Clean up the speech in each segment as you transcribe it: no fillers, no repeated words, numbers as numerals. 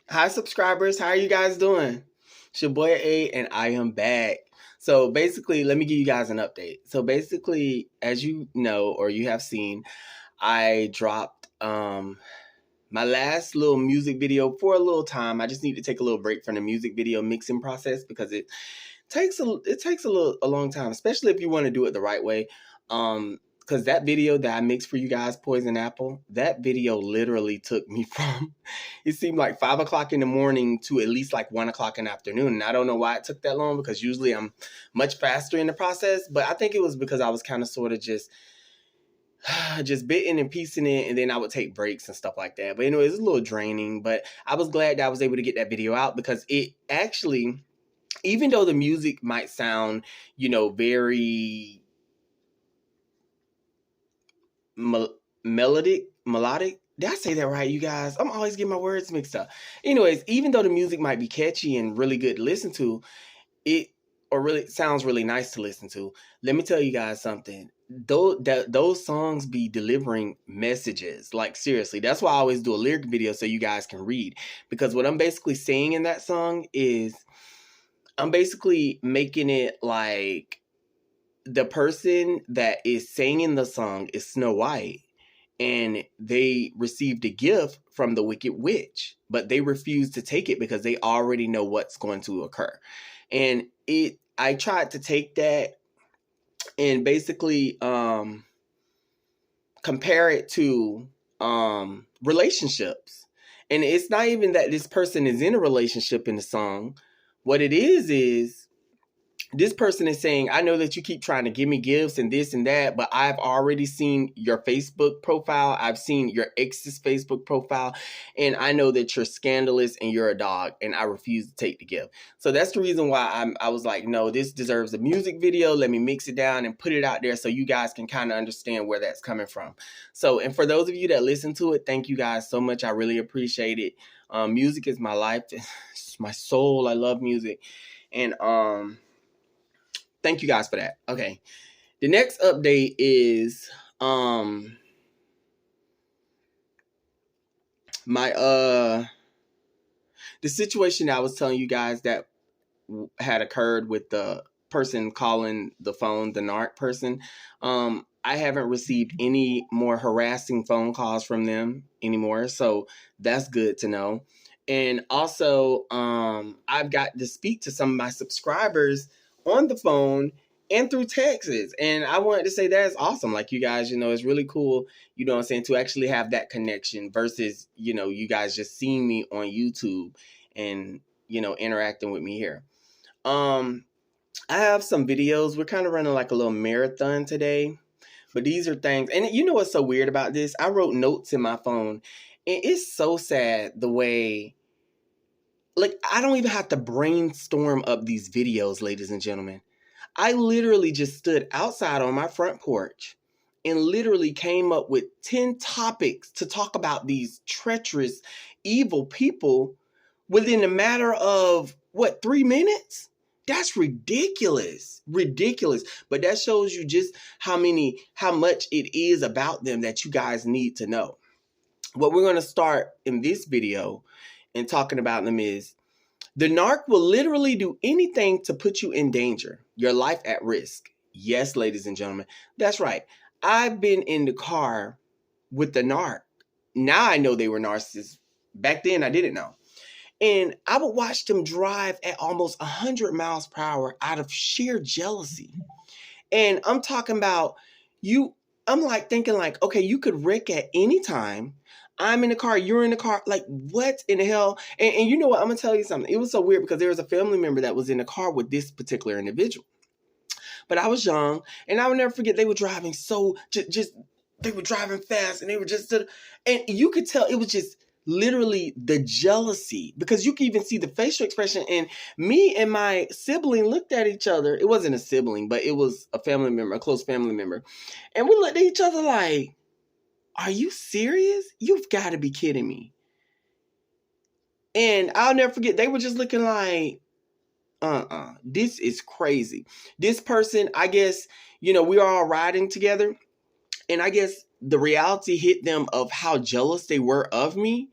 Hi, subscribers. How are you guys doing? It's your boy A, and I am back. So basically, let me give you guys an update. So basically, as you know or you have seen, I dropped my last little music video for a little time. I just need to take a little break from the music video mixing process because it takes a long time, especially if you want to do it the right way. Because that video that I mixed for you guys, Poison Apple, that video literally took me from it seemed like 5 o'clock in the morning to at least like 1 o'clock in the afternoon. And I don't know why it took that long because usually I'm much faster in the process. But I think it was because I was kind of sort of just bitten and piecing it, and then I would take breaks and stuff like that. But anyway, it's a little draining. But I was glad that I was able to get that video out because it actually, even though the music might sound, very melodic. Did I say that right, you guys? I'm always getting my words mixed up. Anyways, even though the music might be catchy and really good to listen to, it or really sounds really nice to listen to. Let me tell you guys something. Those songs be delivering messages. Like seriously, that's why I always do a lyric video so you guys can read. Because what I'm basically saying in that song is I'm basically making it like the person that is singing the song is Snow White, and they received a gift from the Wicked Witch, but they refuse to take it because they already know what's going to occur. And I tried to take that and basically compare it to relationships. And it's not even that this person is in a relationship in the song. What it is this person is saying, I know that you keep trying to give me gifts and this and that, but I've already seen your Facebook profile. I've seen your ex's Facebook profile, and I know that you're scandalous and you're a dog, and I refuse to take the gift. So that's the reason why I was like, no, this deserves a music video. Let me mix it down and put it out there so you guys can kind of understand where that's coming from. So, and for those of you that listen to it, thank you guys so much. I really appreciate it. Music is my life. It's my soul. I love music. And thank you guys for that. Okay. The next update is my the situation that I was telling you guys that had occurred with the person calling the phone, the narc person. I haven't received any more harassing phone calls from them anymore, so that's good to know. And also, I've got to speak to some of my subscribers on the phone and through texts. And I wanted to say that is awesome. Like, you guys, it's really cool, what I'm saying, to actually have that connection versus, you guys just seeing me on YouTube and, interacting with me here. I have some videos. We're kind of running like a little marathon today. But these are things, and you know what's so weird about this? I wrote notes in my phone, and it's so sad the way, like, I don't even have to brainstorm up these videos, ladies and gentlemen. I literally just stood outside on my front porch and literally came up with 10 topics to talk about these treacherous, evil people within a matter of, 3 minutes? That's ridiculous. Ridiculous. But that shows you just how much it is about them that you guys need to know. What we're going to start in this video and talking about them is the narc will literally do anything to put you in danger, your life at risk. Yes, ladies and gentlemen, that's right. I've been in the car with the narc. Now I know they were narcissists. Back then I didn't know. And I would watch them drive at almost 100 miles per hour out of sheer jealousy. And I'm talking about I'm like thinking like, okay, you could wreck at any time. I'm in the car, you're in the car. Like, what in the hell? And you know what? I'm going to tell you something. It was so weird because there was a family member that was in the car with this particular individual. But I was young, and I will never forget, they were driving they were driving fast, and they were and you could tell it was just literally the jealousy, because you can even see the facial expression. And me and my sibling looked at each other. It wasn't a sibling, but it was a family member, a close family member. And we looked at each other like, are you serious? You've got to be kidding me. And I'll never forget, they were just looking like, this is crazy. This person, I guess, we were all riding together. And I guess the reality hit them of how jealous they were of me.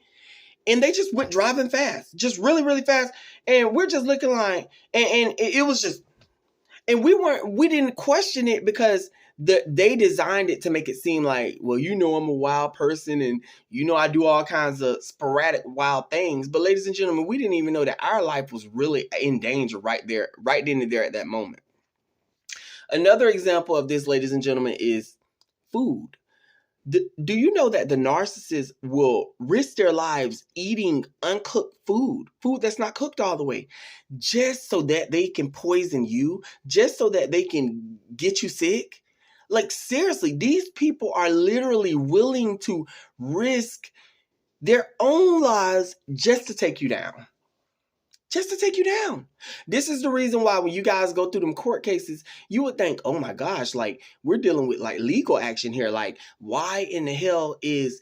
And they just went driving fast, just really, really fast. And we're just looking like, and it was just, and we didn't question it because they designed it to make it seem like, well, I'm a wild person and I do all kinds of sporadic wild things. But ladies and gentlemen, we didn't even know that our life was really in danger right there, right then and there at that moment. Another example of this, ladies and gentlemen, is food. Do you know that the narcissist will risk their lives eating uncooked food that's not cooked all the way, just so that they can poison you, just so that they can get you sick? Like, seriously, these people are literally willing to risk their own lives just to take you down. Just to take you down. This is the reason why when you guys go through them court cases, you would think, oh my gosh, like, we're dealing with like legal action here. Like, why in the hell is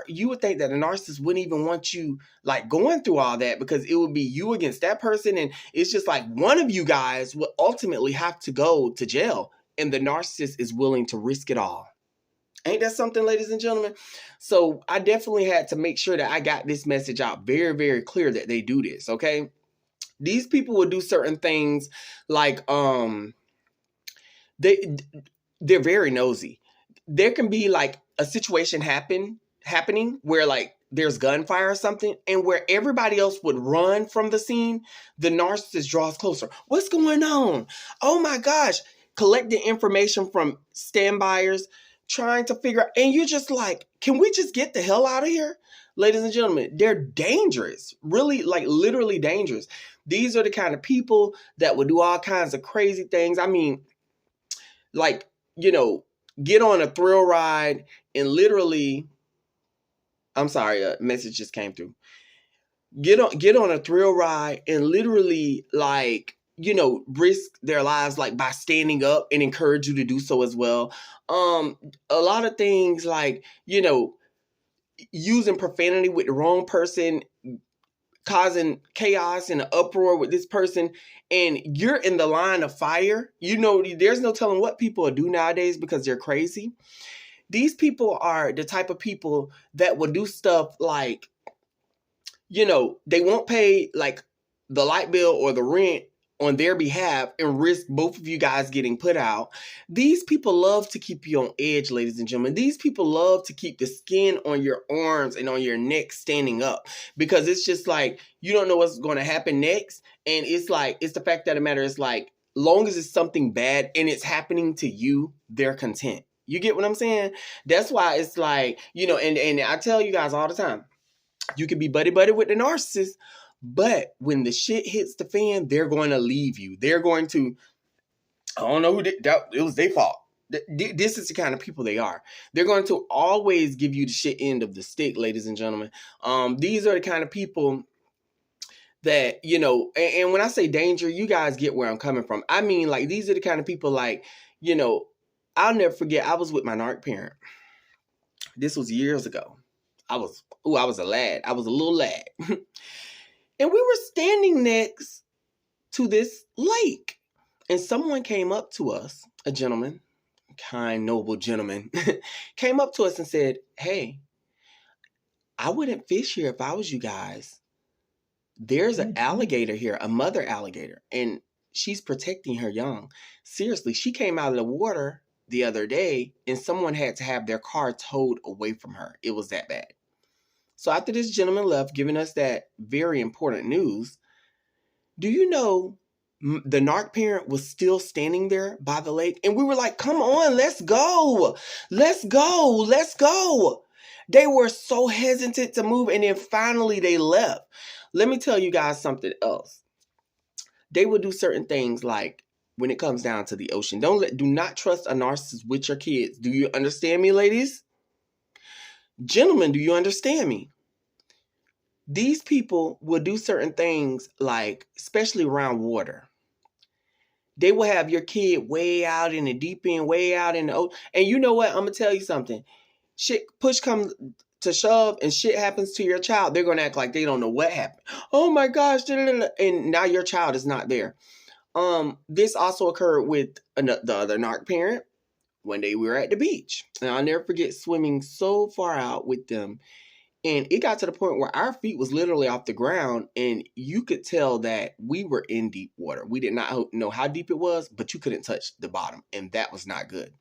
you would think that a narcissist wouldn't even want you like going through all that, because it would be you against that person. And it's just like one of you guys would ultimately have to go to jail, and the narcissist is willing to risk it all. Ain't that something, ladies and gentlemen? So I definitely had to make sure that I got this message out very, very clear that they do this, okay? These people will do certain things like they're very nosy. There can be like a situation happening where like there's gunfire or something, and where everybody else would run from the scene, the narcissist draws closer. What's going on? Oh my gosh. Collecting information from standbyers, trying to figure out, and you're just like, can we just get the hell out of here? Ladies and gentlemen, they're dangerous, really, like literally dangerous. These are the kind of people that would do all kinds of crazy things. I mean, like, get on a thrill ride and literally, I'm sorry, a message just came through. Get on a thrill ride and literally like, risk their lives like by standing up, and encourage you to do so as well. A lot of things like, using profanity with the wrong person, causing chaos and an uproar with this person, and you're in the line of fire. There's no telling what people will do nowadays because they're crazy. These people are the type of people that will do stuff like, they won't pay like the light bill or the rent on their behalf and risk both of you guys getting put out. These people love to keep you on edge, ladies and gentlemen. These people love to keep the skin on your arms and on your neck standing up, because it's just like, you don't know what's going to happen next. And it's like, it's the fact of the matter. It's like, long as it's something bad and it's happening to you, they're content. You get what I'm saying? That's why it's like, and I tell you guys all the time, you can be buddy-buddy with the narcissist, but when the shit hits the fan, they're going to leave you. They're going to, I don't know who did that. It was their fault. This is the kind of people they are. They're going to always give you the shit end of the stick, ladies and gentlemen. These are the kind of people that, and when I say danger, you guys get where I'm coming from. I mean, like, these are the kind of people like, I'll never forget, I was with my narc parent. This was years ago. I was a lad. I was a little lad. And we were standing next to this lake. And someone came up to us, a gentleman, kind, noble gentleman, came up to us and said, hey, I wouldn't fish here if I was you guys. There's an alligator here, a mother alligator, and she's protecting her young. Seriously, she came out of the water the other day and someone had to have their car towed away from her. It was that bad. So after this gentleman left, giving us that very important news, do you know the narc parent was still standing there by the lake? And we were like, come on, let's go. Let's go. Let's go. They were so hesitant to move, and then finally they left. Let me tell you guys something else. They will do certain things like, when it comes down to the ocean, do not trust a narcissist with your kids. Do you understand me, ladies? Gentlemen, do you understand me? These people will do certain things like, especially around water. They will have your kid way out in the deep end, way out in the ocean. And you know what? I'm going to tell you something. Shit, push comes to shove and shit happens to your child. They're going to act like they don't know what happened. Oh my gosh. And now your child is not there. This also occurred with the other narc parent. One day we were at the beach, and I'll never forget swimming so far out with them. And it got to the point where our feet was literally off the ground, and you could tell that we were in deep water. We did not know how deep it was, but you couldn't touch the bottom, and that was not good.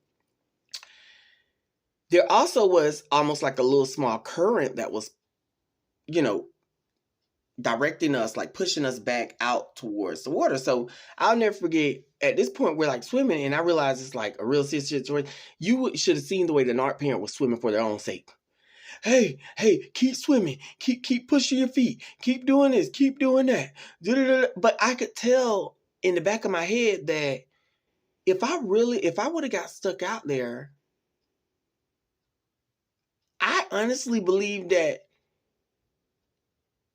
There also was almost like a little small current that was, directing us, like pushing us back out towards the water. So I'll never forget, at this point we're like swimming, and I realized it's like a real serious situation. You should have seen the way the NARC parent was swimming for their own sake. Hey, keep swimming, keep pushing your feet, keep doing this, keep doing that. But I could tell in the back of my head that if I would have got stuck out there, I honestly believe that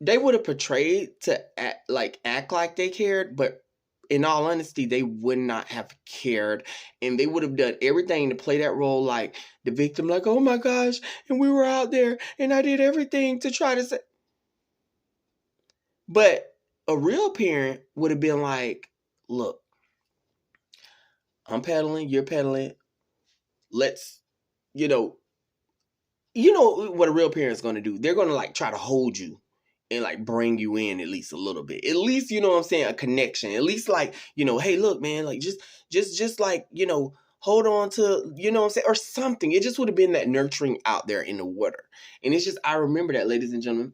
they would have portrayed to act like they cared, but in all honesty, they would not have cared, and they would have done everything to play that role like the victim, like, oh my gosh, and we were out there, and I did everything to try to say. But a real parent would have been like, look, I'm pedaling, you're pedaling. Let's, you know what a real parent's going to do. They're going to like try to hold you and like bring you in at least a little bit. At least, you know what I'm saying, a connection. At least like, hey, look, man, like just like, hold on to, you know what I'm saying, or something. It just would have been that nurturing out there in the water. And it's just, I remember that, ladies and gentlemen.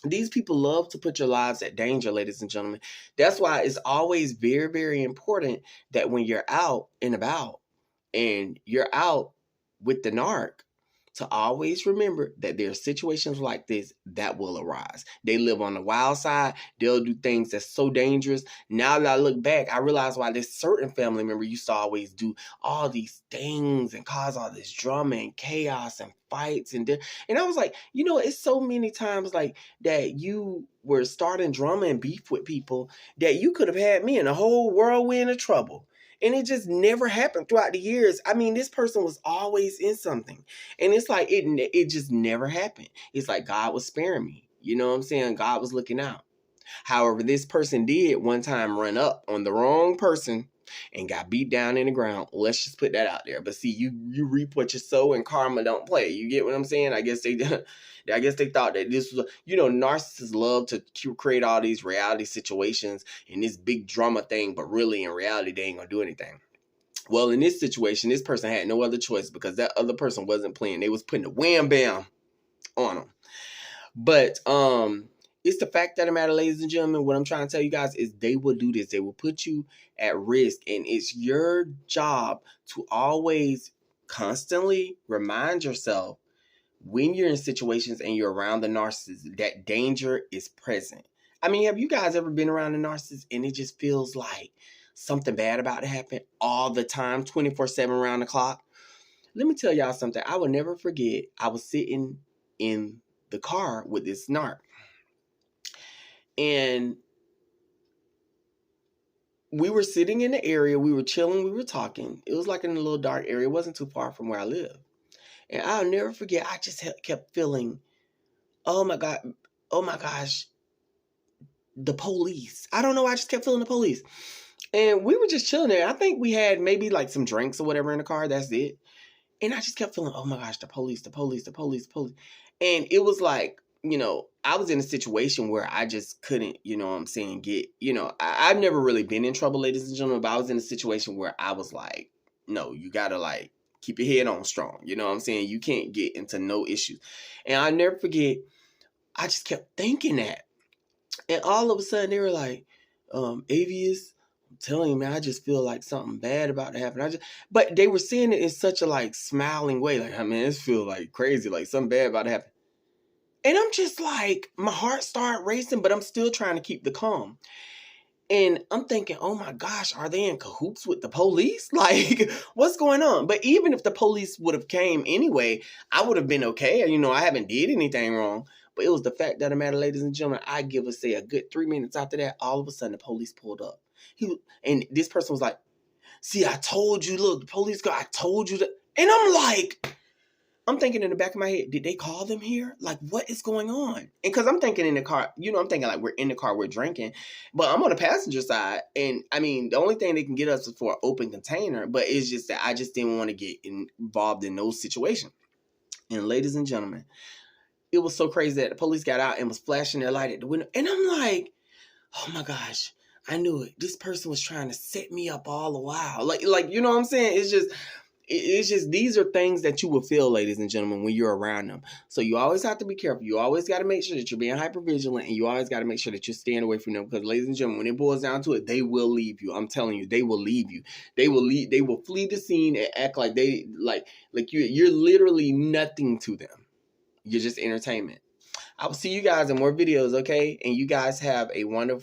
These people love to put your lives at danger, ladies and gentlemen. That's why it's always very, very important that when you're out and about and you're out with the narc, to always remember that there are situations like this that will arise. They live on the wild side. They'll do things that's so dangerous. Now that I look back, I realize why this certain family member used to always do all these things and cause all this drama and chaos and fights. And I was like, it's so many times like that you were starting drama and beef with people that you could have had me in a whole whirlwind of trouble. And it just never happened throughout the years. I mean, this person was always in something. And it's like, it just never happened. It's like God was sparing me. You know what I'm saying? God was looking out. However, this person did one time run up on the wrong person and got beat down in the ground. Let's just put that out there. But see, you reap what you sow, and karma don't play. You get what I'm saying? I guess they thought that this was, narcissists love to create all these reality situations and this big drama thing, but really in reality, they ain't gonna do anything. Well, in this situation, this person had no other choice because that other person wasn't playing. They was putting a wham bam on them. But it's the fact that the matter, ladies and gentlemen. What I'm trying to tell you guys is they will do this. They will put you at risk. And it's your job to always constantly remind yourself when you're in situations and you're around the narcissist that danger is present. I mean, have you guys ever been around a narcissist and it just feels like something bad about to happen all the time, 24/7 around the clock? Let me tell y'all something. I will never forget. I was sitting in the car with this narc. And we were sitting in the area. We were chilling. We were talking. It was like in a little dark area. It wasn't too far from where I live. And I'll never forget. I just kept feeling, oh my gosh, the police. I don't know. I just kept feeling the police. And we were just chilling there. I think we had maybe like some drinks or whatever in the car. That's it. And I just kept feeling, oh my gosh, the police. And it was like, I was in a situation where I just couldn't, I've never really been in trouble, ladies and gentlemen, but I was in a situation where I was like, no, you gotta like keep your head on strong. You know what I'm saying? You can't get into no issues. And I'll never forget, I just kept thinking that. And all of a sudden they were like, Avius, I'm telling you, man, I just feel like something bad about to happen. But they were saying it in such a like smiling way, like, I mean, this feels like crazy, like something bad about to happen. And I'm just like, my heart started racing, but I'm still trying to keep the calm. And I'm thinking, oh my gosh, are they in cahoots with the police? Like, what's going on? But even if the police would have came anyway, I would have been okay. I haven't did anything wrong. But it was the fact that the matter, ladies and gentlemen, I give a 3 minutes after that, all of a sudden the police pulled up. And this person was like, see, I told you, look, the police car, I told you that. And I'm thinking in the back of my head, did they call them here? Like, what is going on? And because I'm thinking in the car, I'm thinking like we're in the car, we're drinking, but I'm on the passenger side. And I mean, the only thing they can get us is for an open container, but it's just that I just didn't want to get involved in those situations. And ladies and gentlemen, it was so crazy that the police got out and was flashing their light at the window. And I'm like, oh my gosh, I knew it. This person was trying to set me up all the while. Like, you know what I'm saying? It's just, these are things that you will feel, ladies and gentlemen, when you're around them. So you always have to be careful. You always got to make sure that you're being hypervigilant, and you always got to make sure that you're staying away from them, because, ladies and gentlemen, when it boils down to it, they will leave you. I'm telling you, they will leave you. They will flee the scene and act like you're literally nothing to them. You're just entertainment. I will see you guys in more videos, okay? And you guys have a wonderful